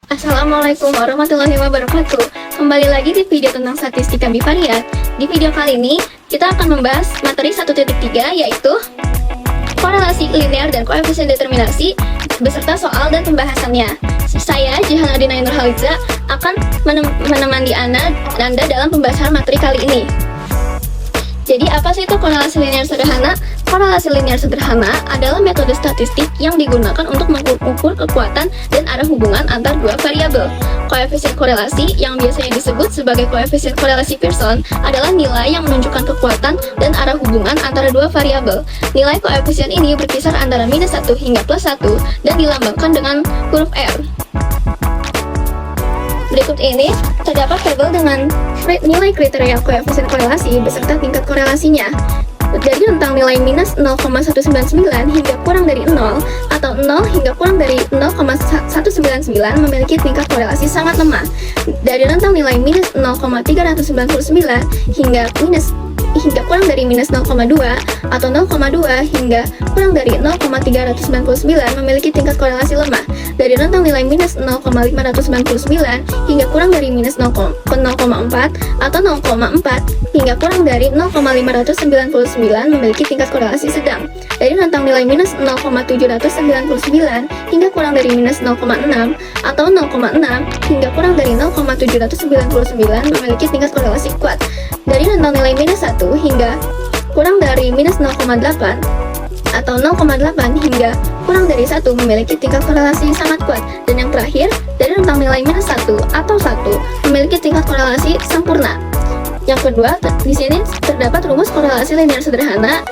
Assalamualaikum warahmatullahi wabarakatuh. Kembali lagi di video tentang statistika bivariat. Di video kali ini, kita akan membahas materi 1.3 yaitu korelasi linear dan koefisien determinasi beserta soal dan pembahasannya. Saya, Jihanadina Nurhaliza, akan menemani Anda dalam pembahasan materi kali ini. Jadi apa sih itu korelasi linear sederhana? Korelasi linear sederhana adalah metode statistik yang digunakan untuk mengukur kekuatan dan arah hubungan antar dua variabel. Koefisien korelasi yang biasanya disebut sebagai koefisien korelasi Pearson adalah nilai yang menunjukkan kekuatan dan arah hubungan antara dua variabel. Nilai koefisien ini berkisar antara -1 hingga +1 dan dilambangkan dengan huruf R. Berikut ini terdapat tabel dengan nilai kriteria koefisien korelasi beserta tingkat korelasinya. Dari rentang nilai -0,199 hingga kurang dari 0 atau 0 hingga kurang dari 0,199 memiliki tingkat korelasi sangat lemah. Dari rentang nilai -0,399 hingga kurang dari -0,2 atau 0,2 hingga kurang dari 0,399 memiliki tingkat korelasi lemah. Dari rentang nilai -0,599 hingga kurang dari -0,4 atau 0,4 hingga kurang dari 0,599 memiliki tingkat korelasi sedang. Dari rentang nilai -0,799 hingga kurang dari -0,6 atau 0,6 hingga kurang dari 0,799 memiliki tingkat korelasi kuat. Dari rentang nilai -1 hingga kurang dari -0,8 atau 0,8 hingga kurang dari 1 memiliki tingkat korelasi sangat kuat. Dan yang terakhir, dari rentang nilai -1 atau 1 memiliki tingkat korelasi sempurna. Yang kedua, di sini terdapat rumus korelasi linear sederhana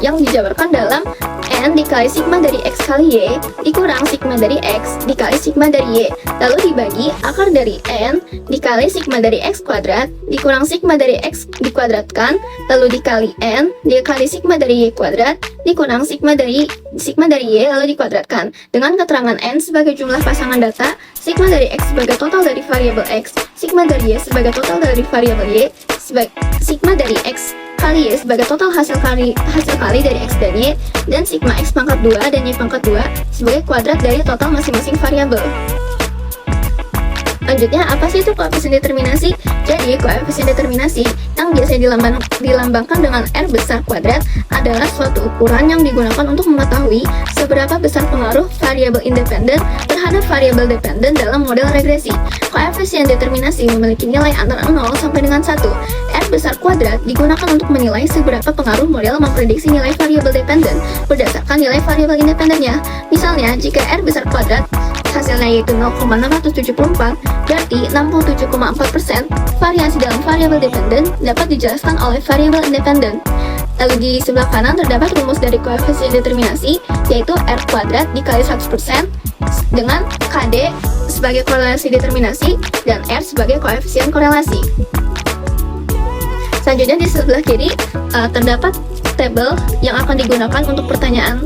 yang dijabarkan dalam N dikali sigma dari X kali Y dikurang sigma dari X dikali sigma dari Y, lalu dibagi akar dari N dikali sigma dari X kuadrat dikurang sigma dari X dikuadratkan, lalu dikali N dikali sigma dari Y kuadrat dikurang sigma dari Y lalu dikuadratkan. Dengan keterangan N sebagai jumlah pasangan data, sigma dari X sebagai total dari variabel X, sigma dari Y sebagai total dari variabel Y, sigma dari X kali Y sebagai total hasil kali dari X dan Y, dan sigma X pangkat 2 dan Y pangkat 2 sebagai kuadrat dari total masing-masing variabel. Lanjutnya, apa sih itu koefisien determinasi? Jadi, koefisien determinasi yang biasanya dilambangkan dengan R besar kuadrat adalah suatu ukuran yang digunakan untuk mengetahui seberapa besar pengaruh variabel independen terhadap variabel dependen dalam model regresi. Koefisien determinasi memiliki nilai antara 0 sampai dengan 1. R besar kuadrat digunakan untuk menilai seberapa pengaruh model memprediksi nilai variabel dependen berdasarkan nilai variabel independennya. Misalnya, jika R besar kuadrat hasilnya yaitu 0,674, berarti 67,4% variasi dalam variabel dependen dapat dijelaskan oleh variabel independen. Lalu di sebelah kanan terdapat rumus dari koefisien determinasi, yaitu R kuadrat dikali 100% dengan KD sebagai korelasi determinasi dan R sebagai koefisien korelasi. Selanjutnya di sebelah kiri terdapat tabel yang akan digunakan untuk pertanyaan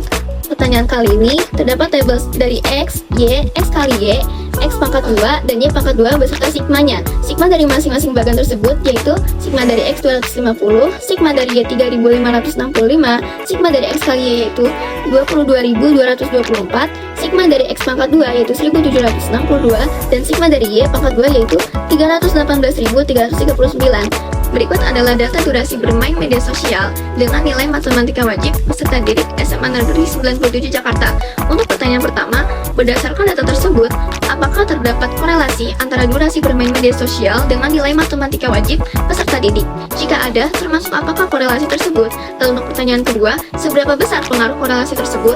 kali ini. Terdapat tabel dari X, Y, X kali Y, X pangkat 2, dan Y pangkat 2 beserta sigmanya. Sigma dari masing-masing bagian tersebut yaitu sigma dari X 250, sigma dari Y 3565, sigma dari X kali Y yaitu 22224, sigma dari X pangkat 2 yaitu 1762, dan sigma dari Y pangkat 2 yaitu 318339. Berikut adalah data durasi bermain media sosial dengan nilai matematika wajib peserta didik SMA Negeri 97 Jakarta. Untuk pertanyaan pertama, berdasarkan data tersebut, apakah terdapat korelasi antara durasi bermain media sosial dengan nilai matematika wajib peserta didik? Jika ada, termasuk apakah korelasi tersebut? Lalu untuk pertanyaan kedua, seberapa besar pengaruh korelasi tersebut?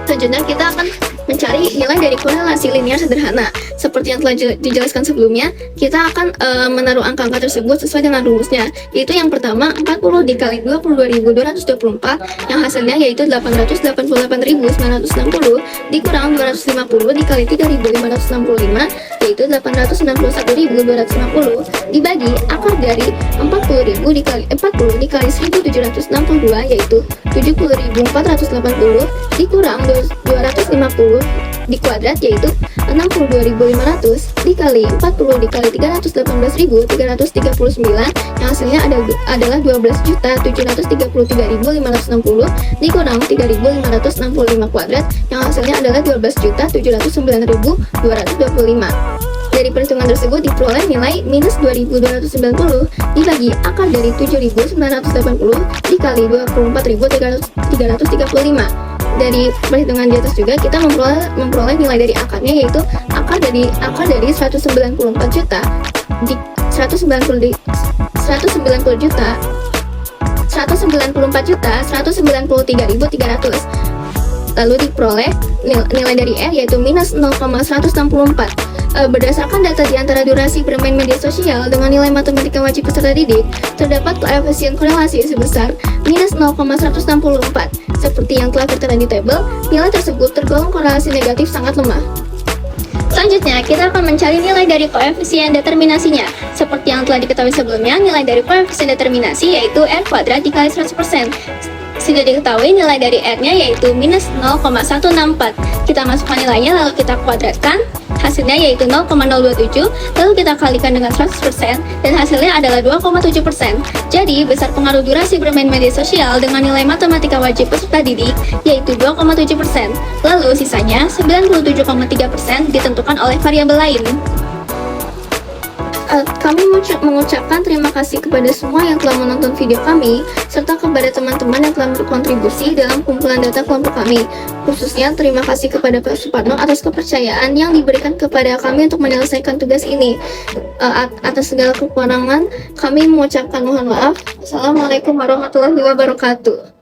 Selanjutnya kita akan mencari nilai dari korelasi linear sederhana. Seperti yang telah dijelaskan sebelumnya, kita akan menaruh angka-angka tersebut sesuai dengan rumusnya, yaitu yang pertama 40 dikali 22.224 yang hasilnya yaitu 888.960 dikurang 250 dikali 3.565 yaitu 891.250 dibagi akar dari 40 dikali 1.762 yaitu 70.480 dikurang 250 dikuadrat, yaitu 62.500 dikali 40 dikali 318.339 yang hasilnya adalah 12.733.560 dikurang 3.565 kuadrat yang hasilnya adalah 12.709.225. Dari perhitungan tersebut diperoleh nilai minus 2.290 dibagi akar dari 7.980 dikali 24.335. Dari perhitungan di atas juga kita memperoleh nilai dari akarnya, yaitu akar dari 194 juta di 194 juta 193.300. Lalu diperoleh nilai dari R, yaitu minus 0,164. Berdasarkan data di antara durasi bermain media sosial dengan nilai matematika wajib peserta didik, terdapat koefisien korelasi sebesar minus 0,164. Seperti yang telah tertera di tabel, nilai tersebut tergolong korelasi negatif sangat lemah. Selanjutnya, kita akan mencari nilai dari koefisien determinasinya. Seperti yang telah diketahui sebelumnya, nilai dari koefisien determinasi yaitu R kuadrat dikali 100%. Sudah diketahui nilai dari R-nya yaitu minus 0,164. Kita masukkan nilainya lalu kita kuadratkan. Hasilnya yaitu 0,027, lalu kita kalikan dengan 100% dan hasilnya adalah 2,7%. Jadi, besar pengaruh durasi bermain media sosial dengan nilai matematika wajib peserta didik yaitu 2,7%. Lalu sisanya 97,3% ditentukan oleh variabel lain. Kami mengucapkan terima kasih kepada semua yang telah menonton video kami, serta kepada teman-teman yang telah berkontribusi dalam kumpulan data kelompok kami. Khususnya terima kasih kepada Pak Suparno atas kepercayaan yang diberikan kepada kami untuk menyelesaikan tugas ini. Atas segala kekurangan, kami mengucapkan mohon maaf. Assalamualaikum warahmatullahi wabarakatuh.